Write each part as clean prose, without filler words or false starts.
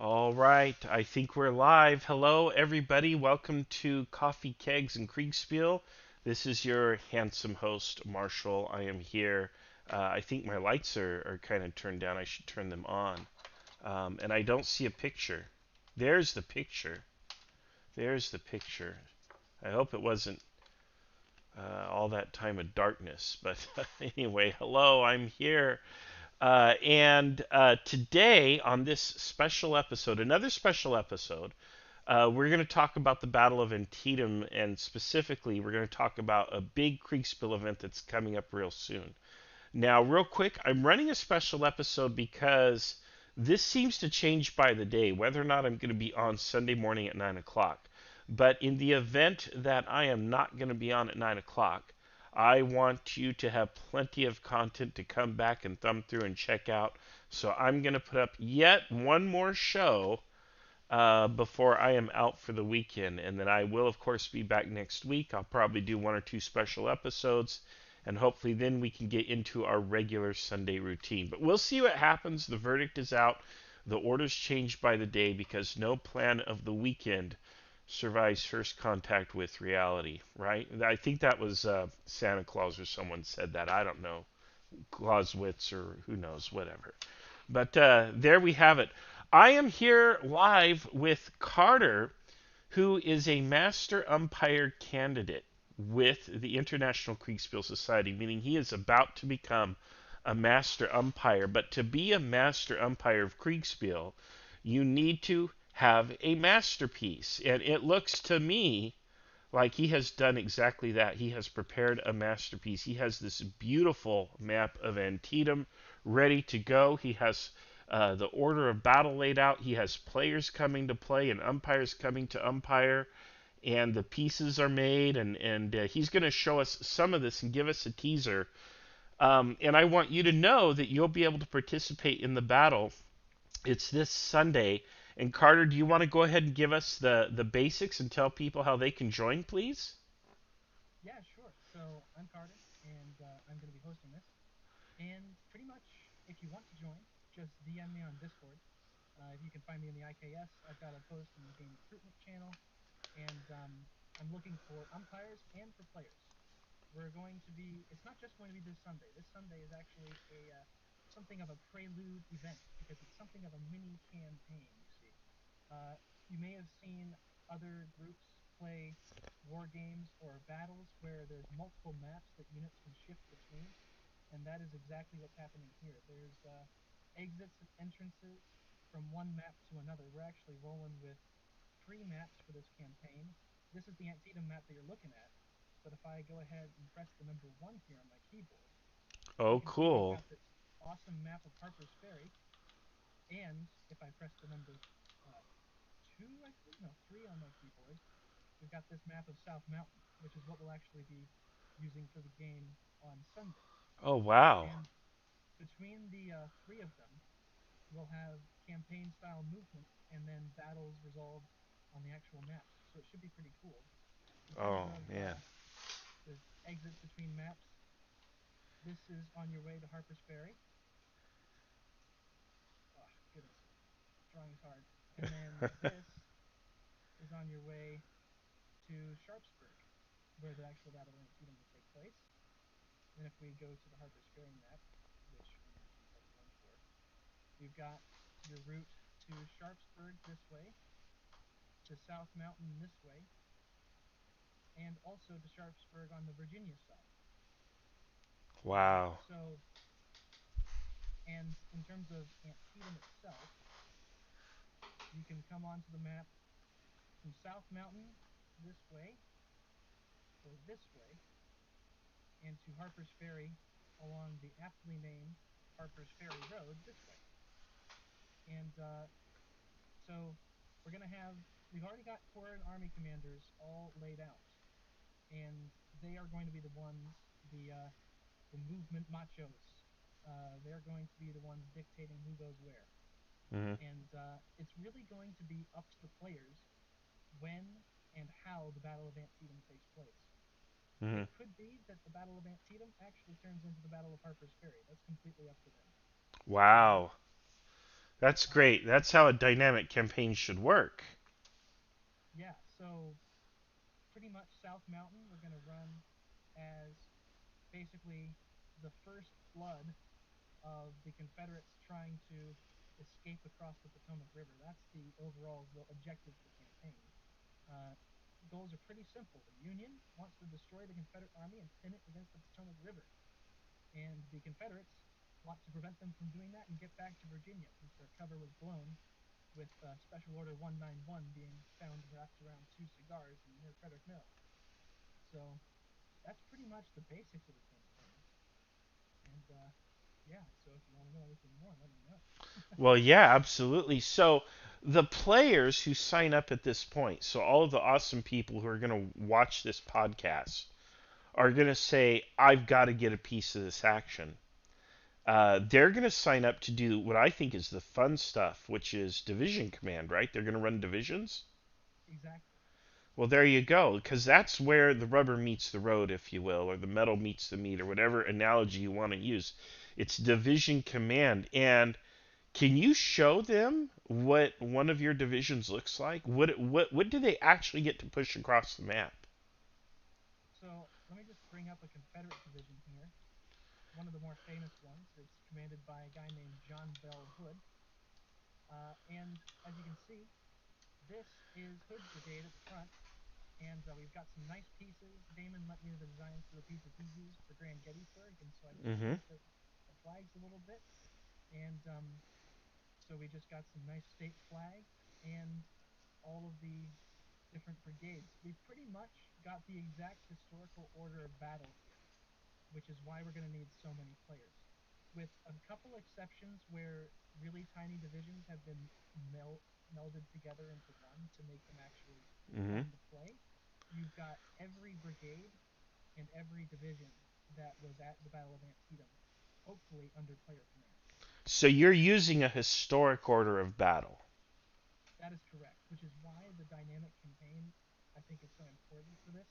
All right, I think we're live. Hello, everybody. Welcome to Coffee, Kegs, and Kriegsspiel. This is your handsome host, Marshall. I am here. I think my lights are kind of turned down. I should turn them on. And I don't see a picture. There's the picture. There's the picture. I hope it wasn't all that time of darkness. But anyway, hello, I'm here. And today, on this special episode, another special episode, we're going to talk about the Battle of Antietam, and specifically, we're going to talk about a big Kriegspiel event that's coming up real soon. Now, real quick, I'm running a special episode because this seems to change by the day, whether or not I'm going to be on Sunday morning at 9 o'clock. But in the event that I am not going to be on at 9 o'clock, I want you to have plenty of content to come back and thumb through and check out. So I'm going to put up yet one more show before I am out for the weekend. And then I will, of course, be back next week. I'll probably do one or two special episodes. And hopefully, then we can get into our regular Sunday routine. But we'll see what happens. The verdict is out. The orders change by the day because no plan of the weekend survives first contact with reality, right? I think that was Santa Claus or someone said that. I don't know. Clausewitz or who knows, whatever. But there we have it. I am here live with Carter, who is a master umpire candidate with the International Kriegsspiel Society, meaning he is about to become a master umpire. But to be a master umpire of Kriegspiel, you need to have a masterpiece. And it looks to me like he has done exactly that. He has prepared a masterpiece. He has this beautiful map of Antietam ready to go. He has the order of battle laid out. He has players coming to play and umpires coming to umpire. And the pieces are made, and he's going to show us some of this and give us a teaser. And I want you to know that you'll be able to participate in the battle. It's this Sunday. And Carter, do you want to go ahead and give us the basics and tell people how they can join, please? Yeah, sure. So I'm Carter, and I'm going to be hosting this. And pretty much, if you want to join, just DM me on Discord. You can find me in the IKS. I've got a post in the game recruitment channel, and I'm looking for umpires and for players. We're going to be. It's not just going to be this Sunday. This Sunday is actually a something of a prelude event because it's something of a mini campaign. You see, you may have seen other groups play war games or battles where there's multiple maps that units can shift between, and that is exactly what's happening here. There's exits and entrances from one map to another. We're actually rolling with three maps for this campaign. This is the Antietam map that you're looking at, but if I go ahead and press the number one here on my keyboard, you Oh, can see we've cool. got this awesome map of Harper's Ferry, and if I press the number uh, two, I believe, no, three on my keyboard, we've got this map of South Mountain, which is what we'll actually be using for the game on Sunday. Oh, wow. And between the three of them, we'll have campaign style movement and then battles resolved on the actual maps. So it should be pretty cool. In terms Oh, of man. the exits between maps, this is on your way to Harper's Ferry. Oh, goodness, drawing's hard. And then this is on your way to Sharpsburg, where the actual Battle of Antietam will take place. Then if we go to the Harper's Ferry map, which I'm actually press one for, we've got your route to Sharpsburg this way, to South Mountain this way, and also to Sharpsburg on the Virginia side. Wow. So, and in terms of Antietam itself, you can come onto the map from South Mountain this way or this way, and to Harper's Ferry along the aptly named Harper's Ferry Road this way. And so we're going to have, we've already got Corps and Army commanders all laid out, and they are going to be the ones, the movement machos. They're going to be the ones dictating who goes where. Hmm. And it's really going to be up to the players when and how the Battle of Antietam takes place. Hmm. It could be that the Battle of Antietam actually turns into the Battle of Harper's Ferry. That's completely up to them. Uh, Wow. That's Uh, great. That's how a dynamic campaign should work. yeah, so pretty much South Mountain we're going to run as basically the first flood of the Confederates trying to escape across the Potomac River. That's the overall objective of the campaign. Uh, goals are pretty simple. The Union wants to destroy the Confederate army and pin it against the Potomac River, and the Confederates want to prevent them from doing that and get back to Virginia since their cover was blown, with Special Order 191 being found wrapped around two cigars near Frederick Mill. So that's pretty much the basics of the campaign. And yeah, so if you want to know anything more, let me know. Well, yeah, absolutely. So the players who sign up at this point, so all of the awesome people who are going to watch this podcast are going to say, I've got to get a piece of this action. They're going to sign up to do what I think is the fun stuff, which is division command, right? They're going to run divisions. Exactly. Well, there you go, because that's where the rubber meets the road, if you will, or the metal meets the meat, or whatever analogy you want to use. It's division command. And can you show them what one of your divisions looks like? What do they actually get to push across the map? So let me just bring up a Confederate division here. One of the more famous ones. It's commanded by a guy named John Bell Hood. And as you can see, this is Hood's brigade at the front. And we've got some nice pieces. Damon let me know the designs for the pieces he used for Grand Gettysburg, and so I just Mm-hmm. tweaked the flags a little bit. And so we just got some nice state flags and all of the different brigades. We've pretty much got the exact historical order of battle here, which is why we're going to need so many players. With a couple exceptions where really tiny divisions have been melded together into one to make them actually Mm-hmm. fun to play, you've got every brigade and every division that was at the Battle of Antietam, hopefully under player command. So you're using a historic order of battle. That is correct, which is why the dynamic campaign I think is so important for this,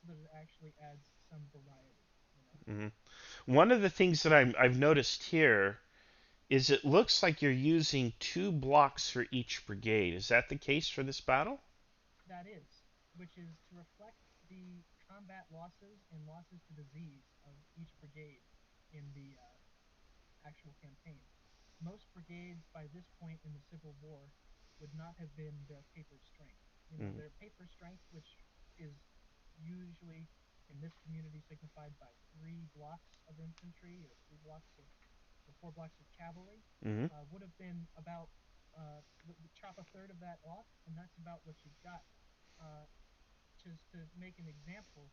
so that it actually adds some variety. You know, Mm-hmm. One of the things that I've noticed here is it looks like you're using two blocks for each brigade. Is that the case for this battle? that is, which is to reflect the combat losses and losses to disease of each brigade in the actual campaign. Most brigades by this point in the Civil War would not have been their paper strength. You know, Mm-hmm. their paper strength, which is usually in this community signified by three blocks of infantry or three blocks of or four blocks of cavalry, Mm-hmm. would have been about chop a third of that off, and that's about what you've got. Just to make an example,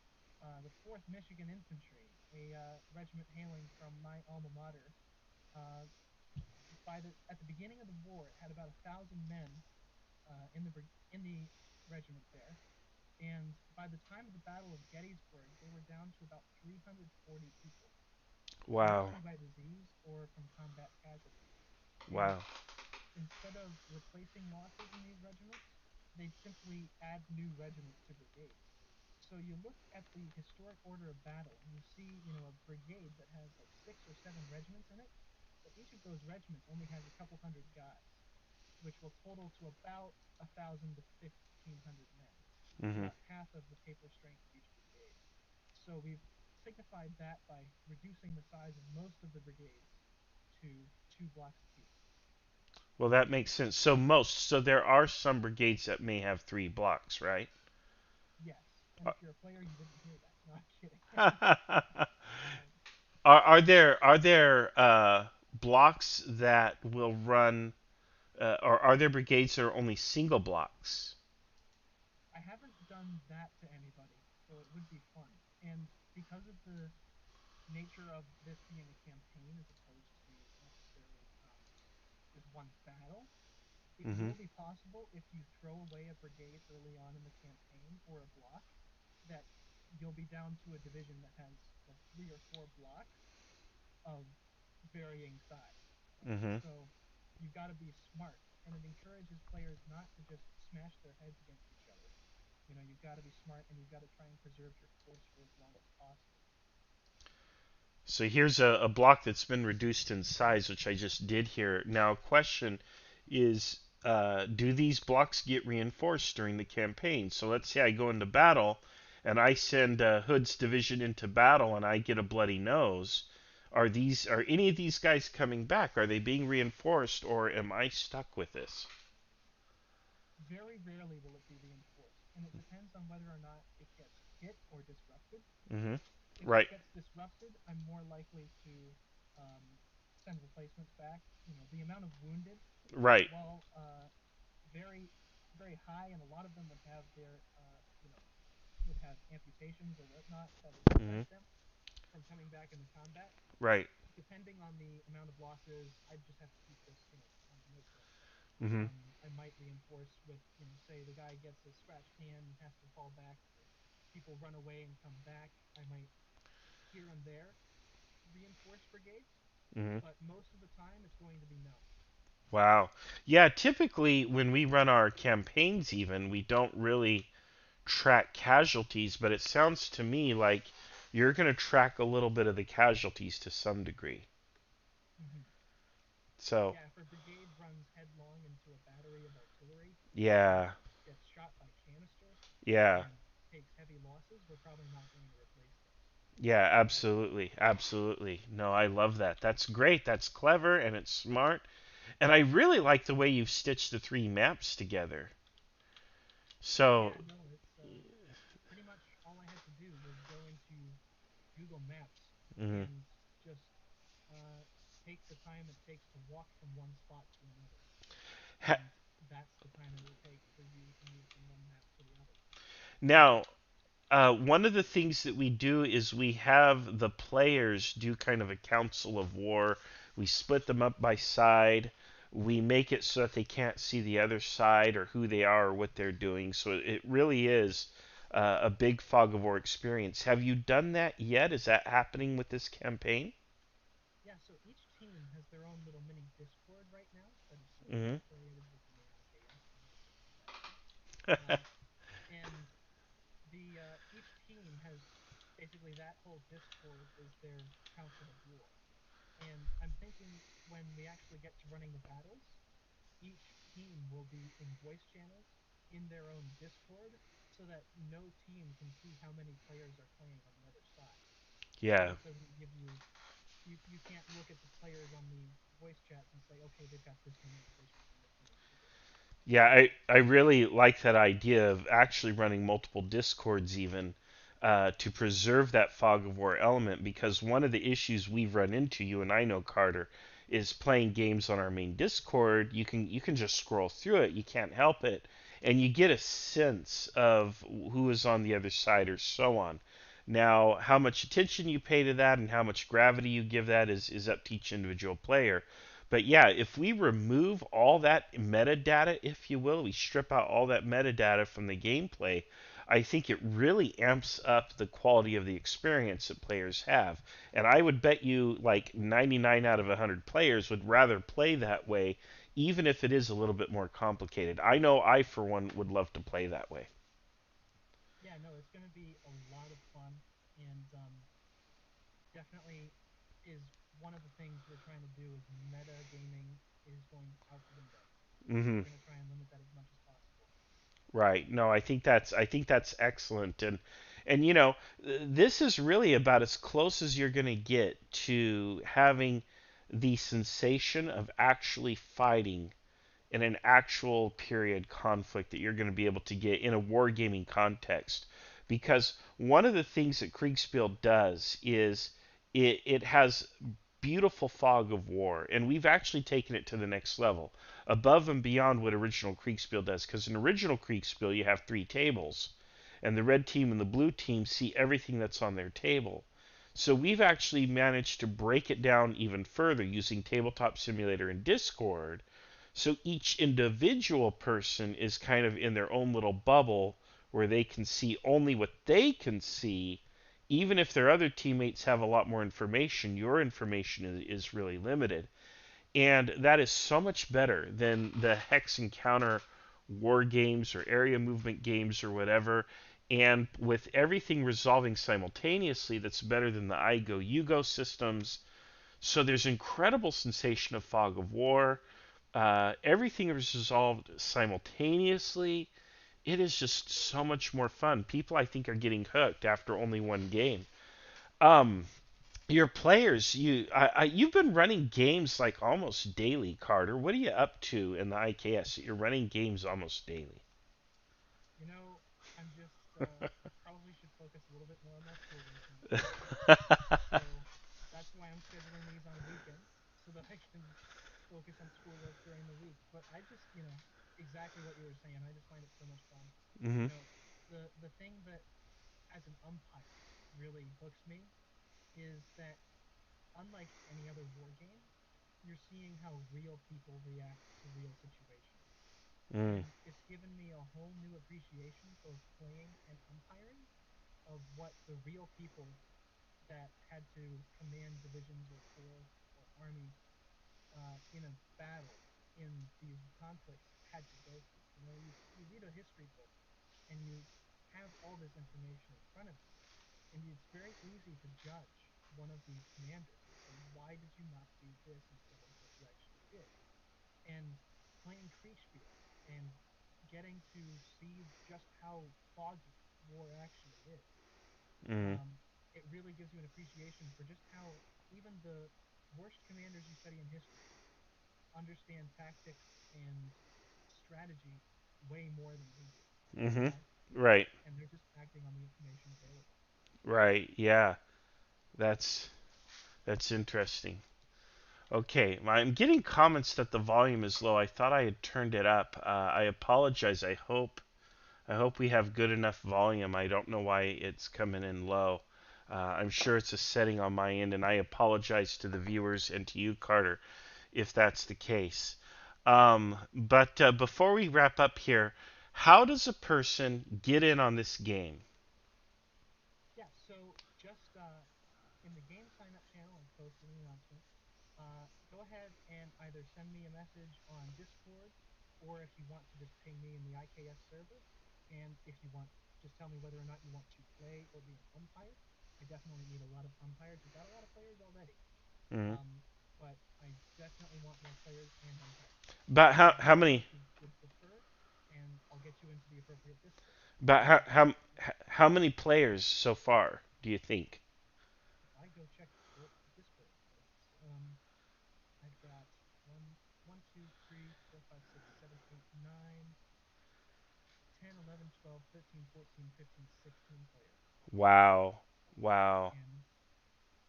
the Fourth Michigan Infantry, a regiment hailing from my alma mater, uh, at the beginning of the war, it had about 1,000 men in the regiment there, and by the time of the Battle of Gettysburg, they were down to about 340 people, Wow. mostly by disease or from combat casualties. And Wow. instead of replacing losses in these regiments, they'd simply add new regiments to brigades. So you look at the historic order of battle, and you see, a brigade that has like 6 or 7 regiments in it, but each of those regiments only has a couple hundred guys, which will total to about 1,000 to 1,500 men. It's Mm-hmm. about half of the paper strength of each brigade. So we've signified that by reducing the size of most of the brigades to 2 blocks apiece. Well, that makes sense. So there are some brigades that may have three blocks, right? Yes, and if you're a player, you didn't hear that. No, I'm kidding. are um, are there blocks that will run, or are there brigades that are only single blocks? I haven't done that to anybody, so it would be fun. And because of the nature of this being a campaign as opposed to necessarily just one battle, it Mm-hmm. will be possible if you throw away a brigade early on in the campaign or a block that you'll be down to a division that has like 3 or 4 blocks of varying size, right? Mm-hmm. So you've got to be smart, and it encourages players not to just smash their heads against each other. You've got to be smart, and you've got to try and preserve your force for as long as possible. So here's a block that's been reduced in size, which I just did here. Now, question is, do these blocks get reinforced during the campaign? So let's say I go into battle and I send Hood's division into battle and I get a bloody nose. Are any of these guys coming back? Are they being reinforced, or am I stuck with this? Very rarely will it be reinforced, and it depends on whether or not it gets hit or disrupted. Hmm. If it Right, gets disrupted, I'm more likely to um, send replacements back. The amount of wounded, right. while very, very high, and a lot of them would have would have amputations or whatnot that would Hmm. prevent them from coming back into combat. Right. Depending on the amount of losses, I just have to keep this, on neutral. Hmm. I might reinforce with, say the guy gets a scratched hand and has to fall back, or people run away and come back. I might here and there reinforce brigades, Hmm. but most of the time it's going to be no. Wow. Yeah, typically when we run our campaigns, even, we don't really track casualties, but it sounds to me like you're going to track a little bit of the casualties to some degree. Mm-hmm. So, Yeah, if a brigade runs headlong into a battery of artillery and yeah, gets shot by canister yeah, and takes heavy losses, we're probably not going to replace those. yeah, Um, absolutely, absolutely. No, I love that. That's great. That's clever and it's smart. And I really like the way you've stitched the three maps together. So, yeah, no, it's pretty much all I had to do was go into Google Maps mhm. and just uh, take the time it takes to walk from one spot to another, Ha- and that's the time it will take for you to move from one map to the other. now, one of the things that we do is we have the players do kind of a council of war. We split them up by side. We make it so that they can't see the other side or who they are or what they're doing. So it really is a big fog of war experience. Have you done that yet? Is that happening with this campaign? Yeah, so each team has their own little mini Discord right now that is Hmm. solely affiliated with the IKS. I'm not sure why that is. And each team has basically that whole Discord is their council of war. And I'm thinking when we actually get to running the battles, each team will be in voice channels in their own Discord so that no team can see how many players are playing on the other side. So Yeah. it doesn't give you you can't look at the players on the voice chats and say, okay, they've got this many divisions and this many troops. Yeah, Um, I really like that idea of actually running multiple discords even to preserve that fog of war element because one of the issues we've run into, you and I know, Carter, is playing games on our main Discord. You can just scroll through it, you can't help it, and you get a sense of who is on the other side or so on. Now, how much attention you pay to that and how much gravity you give that is up to each individual player. But yeah, if we remove all that metadata, if you will, we strip out all that metadata from the gameplay, I think it really amps up the quality of the experience that players have. And I would bet you like 99 out of 100 players would rather play that way, even if it is a little bit more complicated. I know I, for one, would love to play that way. yeah, no, it's going to be a lot of fun, and definitely is one of the things we're trying to do is meta gaming is going out the window. Hmm. We're going to try and limit that as much as possible. Right. No, I think that's excellent. And this is really about as close as you're going to get to having the sensation of actually fighting in an actual period conflict that you're going to be able to get in a wargaming context. Because one of the things that Kriegsspiel does is it has beautiful fog of war, and we've actually taken it to the next level, above and beyond what original Kriegsspiel does. Because in original Kriegsspiel, you have three tables, and the red team and the blue team see everything that's on their table. So we've actually managed to break it down even further using Tabletop Simulator and Discord, so each individual person is kind of in their own little bubble where they can see only what they can see. Even if their other teammates have a lot more information, your information is really limited. And that is so much better than the hex encounter war games or area movement games or whatever. And with everything resolving simultaneously, that's better than the I go, you go systems. So there's incredible sensation of fog of war. Everything is resolved simultaneously. It is just so much more fun. People, I think, are getting hooked after only one game. Um, your players, you've been running games like almost daily, Carter. What are you up to in the IKS? You're running games almost daily. You know, I'm just probably should focus a little bit more on my schoolwork now. So that's why I'm scheduling these on weekends so that I can focus on schoolwork during the week. But I just, exactly what you were saying. I just find it so much fun. Hmm. The thing that as an umpire really hooks me is that unlike any other war game, you're seeing how real people react to real situations. Mm, And it's given me a whole new appreciation, both playing and umpiring, of what the real people that had to command divisions or corps or armies in a battle in these conflicts had to go through. You read a history book and you have all this information in front of you, and it's very easy to judge one of these commanders and say, why did you not do this instead of what you actually did? And playing Kriegsspiel and getting to see just how foggy war actually is, mm, um, it really gives you an appreciation for just how even the worst commanders you study in history understand tactics and strategy way more than we do, you hmm. know? Right, And they're just acting on the information available. right. Yeah, that's that's interesting. Okay, I'm getting comments that the volume is low. I thought I had turned it up. I apologize. I hope we have good enough volume. I don't know why it's coming in low. I'm sure it's a setting on my end, and I apologize to the viewers and to you, Carter, if that's the case. But before we wrap up here, how does a person get in on this game? Yeah, so just in the game sign up channel, I posted an announcement. Go ahead and either send me a message on Discord, or if you want to just ping me in the IKS server. And if you want, just tell me whether or not you want to play or be an umpire. I definitely need a lot of umpires. We've got a lot of players already, Mm. but I definitely want more players and umpires. So About how tell how me what many you would prefer, and I'll get you into the appropriate Discord. about And how many players so far do you think? if I go check Discord lists, I've got one, 2, 3, 4, 5, 6, 7, 8, 9, 10, 11, 12, 13, 14, 15, 16 players, Wow, wow, and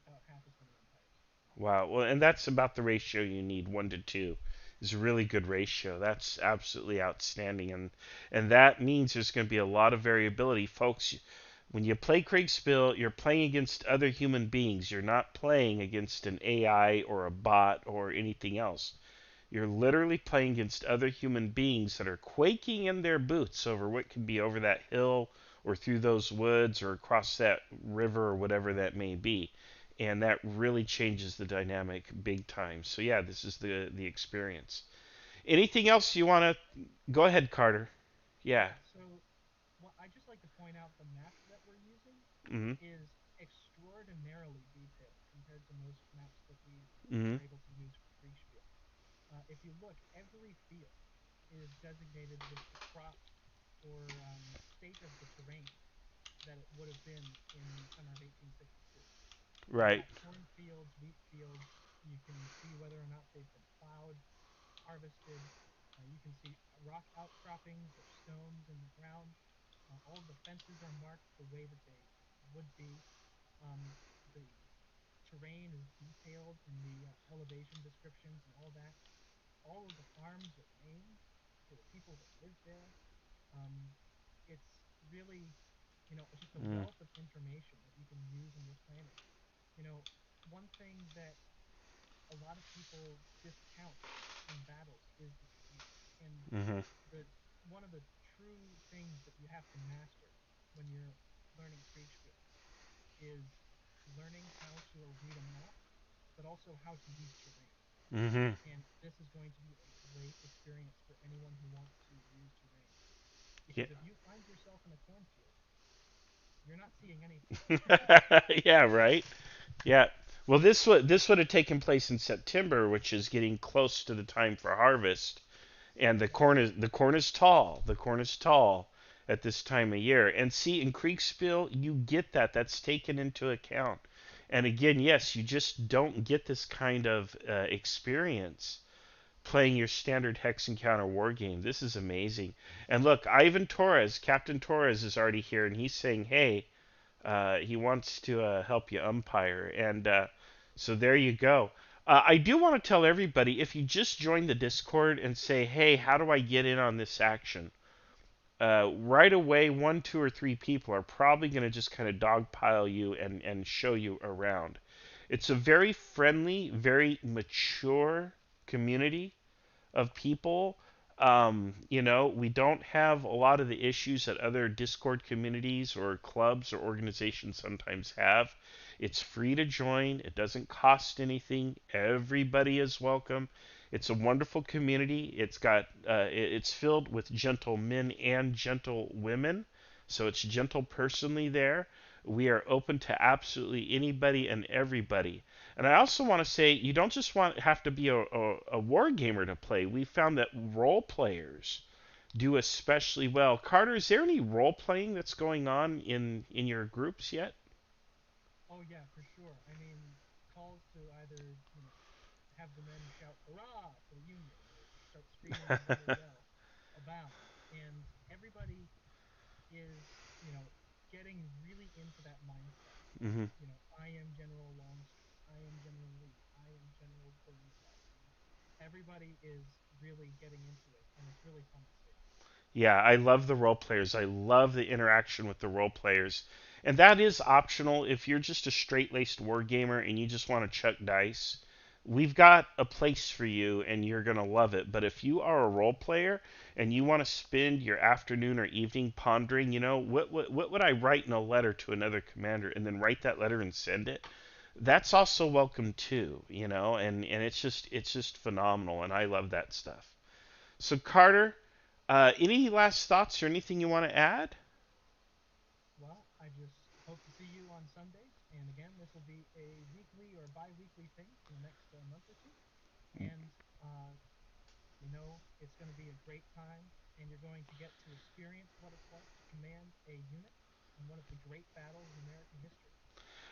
about half as many umpires. wow. Well, and that's about the ratio you need, 1 to 2. Is a really good ratio. That's absolutely outstanding, and that means there's going to be a lot of variability, folks. When you play Kriegsspiel, you're playing against other human beings. You're not playing against an AI or a bot or anything else. You're literally playing against other human beings that are quaking in their boots over what could be over that hill or through those woods or across that river or whatever that may be. And that really changes the dynamic big time. So yeah, this is the experience. Anything else you want to go ahead, Carter? Yeah. Yeah, so I just like to point out the map that we're using Mhm. is extraordinarily detailed compared to most maps that we Mhm. are able to use for Kriegsspiel. If you look, every field is designated with the crop or state of the terrain that it would have been in the summer of 1862. You've Right. got cornfields, wheat fields. You can see whether or not they've been plowed, harvested. You can see rock outcroppings or stones in the ground. All of the fences are marked the way that they would be. The terrain is detailed in the elevation descriptions and all that. All of the farms are named for the people that live there. Um, it's really, just a Mm. wealth of information that you can use in your planning. One thing that a lot of people discount in battles is the speed. And Mhm. the one of the true things that you have to master when you're learning Kriegspiel is learning how to read a map, but also how to use terrain. Mhm. And this is going to be a great experience for anyone who wants to use terrain. Yeah. Because if you find yourself in a cornfield, you're not seeing anything. Yeah, right. Yeah. Well, this would have taken place in September, which is getting close to the time for harvest, and the Right. corn is tall. The corn is tall at this time of year. And see, in Kriegsspiel, you get that. That's taken into account. And again, yes, you just don't get this kind of experience playing your standard hex encounter war game. This is amazing. And look, Ivan Torres, Captain Torres, is already here, and he's saying, "Hey, he wants to help you umpire." And so there you go. I do want to tell everybody if you just join the Discord and say, "Hey, how do I get in on this action?" Right away, one, two, or three people are probably going to just kind of dogpile you and show you around. It's a very friendly, very mature community of people. We don't have a lot of the issues that other Discord communities or clubs or organizations sometimes have. It's free to join, it doesn't cost anything, everybody is welcome. It's a wonderful community. It's filled with gentle men and gentle women, so it's gentle personally there. We are open to absolutely anybody and everybody. And I also want to say you don't just have to be a war gamer to play. We found that role players do especially well. Carter, is there any role playing that's going on in your groups yet? Oh yeah, for sure. I mean, calls to either have the men shout "hurrah" for the Union or just start screaming the battle yell abound, and everybody is getting really into that mindset of Hmm. I am General Longstreet, I am General Lee, I am General Burnside, and everybody is really getting into it, and it's really fun to see. Yeah, I love the role players. I love the interaction with the role players. And that is optional if you're just a straight-laced war gamer and you just want to chuck dice. We've got a place for you and you're going to love it. But if you are a role player and you want to spend your afternoon or evening pondering, what would I write in a letter to another commander and then write that letter and send it? That's also welcome too, and it's just phenomenal and I love that stuff. So Carter, any last thoughts or anything you want to add? Well, I just hope to see you on Sundays, and again, this will be a weekly or bi-weekly thing for the next month or two, and it's going to be a great time, and you're going to get to experience what it's like to command a unit in one of the great battles in American history.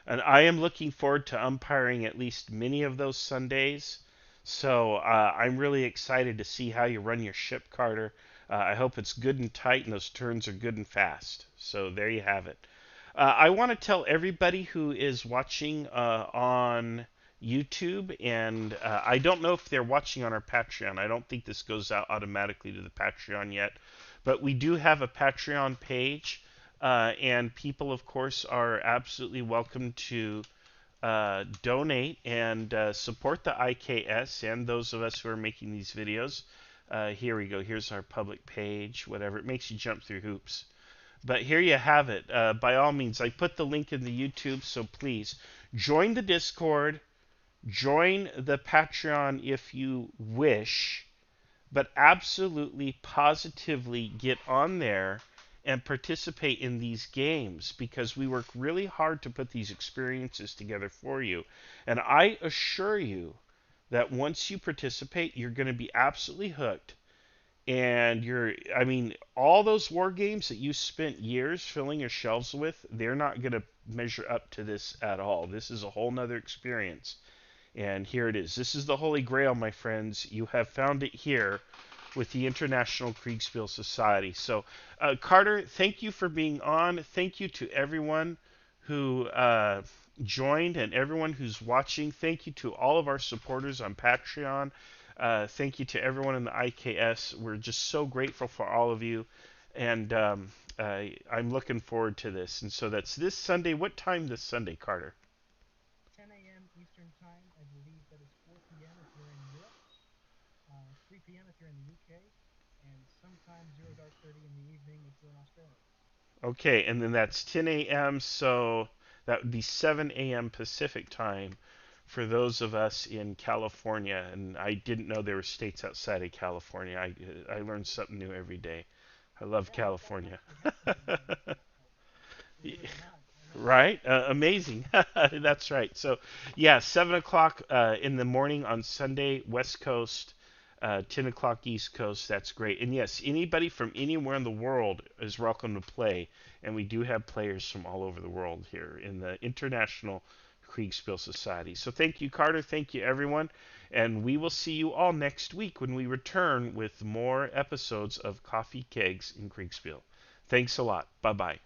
And I am looking forward to umpiring at least many of those Sundays. So I'm really excited to see how you run your ship, Carter. I hope it's good and tight and those turns are good and fast. So there you have it. I want to tell everybody who is watching on YouTube, and I don't know if they're watching on our Patreon. I don't think this goes out automatically to the Patreon yet, but we do have a Patreon page, and people, of course, are absolutely welcome to donate and support the IKS and those of us who are making these videos. Here we go. Here's our public page. Whatever. It makes you jump through hoops. But here you have it. By all means, I put the link in the YouTube, so please join the Discord, join the Patreon if you wish, but absolutely, positively get on there and participate in these games because we work really hard to put these experiences together for you. And I assure you that once you participate, you're going to be absolutely hooked and I mean, all those war games that you spent years filling your shelves with, they're not going to measure up to this at all. This is a whole nother experience. And here it is. This is the Holy Grail, my friends. You have found it here with the International Kriegsspiel Society. So, Carter, thank you for being on. Thank you to everyone who joined and everyone who's watching. Thank you to all of our supporters on Patreon. Thank you to everyone in the IKS. We're just so grateful for all of you. And I'm looking forward to this. And so that's this Sunday. What time this Sunday, Carter? 10 a.m. Eastern Time. I believe that is 4 p.m. if you're in Europe, 3 p.m. if you're in the UK, and sometime 0 dark 30 in the evening if you're in Australia. Okay, and then that's 10 a.m. So that would be 7 a.m. Pacific time for those of us in California. And I didn't know there were states outside of California. I learn something new every day. I love Yeah, in fact, I California. actually have some good knowledge about California. believe it or not. I know. Right? Amazing. That's right. So, yeah, 7 o'clock in the morning on Sunday, West Coast, 10 o'clock East Coast. That's great. And yes, anybody from anywhere in the world is welcome to play. And we do have players from all over the world here in the International Kriegsspiel Society. So, thank you, Carter. Thank you, everyone. And we will see you all next week when we return with more episodes of Coffee, Kegs, and Kriegsspiel. Thanks a lot. Bye bye.